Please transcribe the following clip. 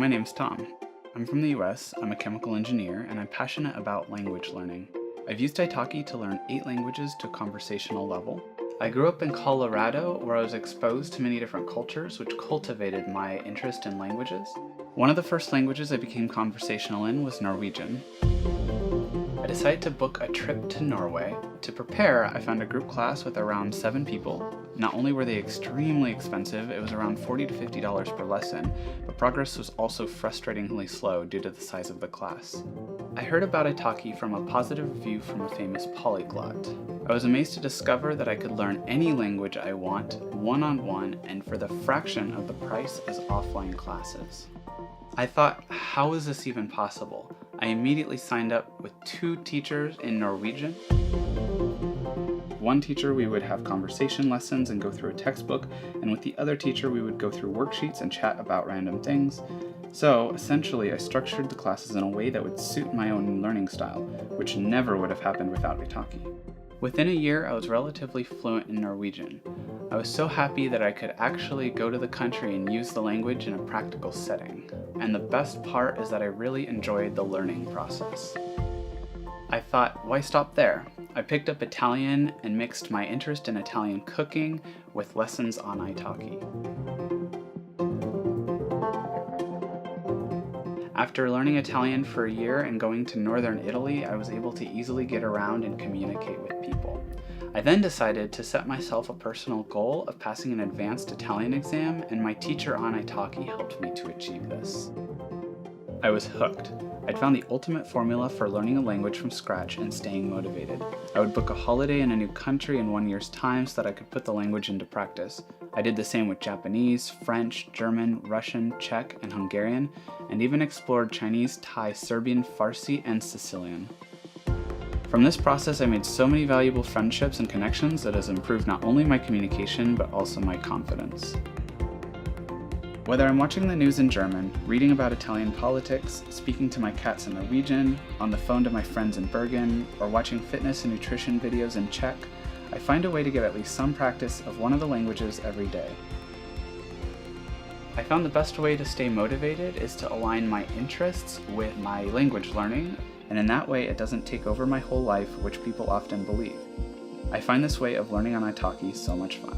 my name's Tom. I'm from the US, I'm a chemical engineer, and I'm passionate about language learning. I've used Italki to learn 8 languages to a conversational level. I grew up in Colorado, where I was exposed to many different cultures, which cultivated my interest in languages. One of the first languages I became conversational in was Norwegian. I decided to book a trip to Norway. To prepare, I found a group class with around 7 people. Not only were they extremely expensive, it was around $40 to $50 per lesson, but progress was also frustratingly slow due to the size of the class. I heard about Italki from a positive review from a famous polyglot. I was amazed to discover that I could learn any language I want, one-on-one, and for the fraction of the price as offline classes. I thought, how is this even possible? I immediately signed up with 2 teachers in Norwegian. One teacher we would have conversation lessons and go through a textbook, and with the other teacher we would go through worksheets and chat about random things. So essentially I structured the classes in a way that would suit my own learning style, which never would have happened without Italki. Within a year I was relatively fluent in Norwegian. I was so happy that I could actually go to the country and use the language in a practical setting. And the best part is that I really enjoyed the learning process. I thought, why stop there? I picked up Italian and mixed my interest in Italian cooking with lessons on Italki. After learning Italian for a year and going to northern Italy, I was able to easily get around and communicate with people. I then decided to set myself a personal goal of passing an advanced Italian exam, and my teacher on Italki helped me to achieve this. I was hooked. I'd found the ultimate formula for learning a language from scratch and staying motivated. I would book a holiday in a new country in 1 year's time so that I could put the language into practice. I did the same with Japanese, French, German, Russian, Czech, and Hungarian, and even explored Chinese, Thai, Serbian, Farsi, and Sicilian. From this process, I made so many valuable friendships and connections that has improved not only my communication, but also my confidence. Whether I'm watching the news in German, reading about Italian politics, speaking to my cats in Norwegian, on the phone to my friends in Bergen, or watching fitness and nutrition videos in Czech, I find a way to get at least some practice of one of the languages every day. I found the best way to stay motivated is to align my interests with my language learning, and in that way it doesn't take over my whole life, which people often believe. I find this way of learning on Italki so much fun.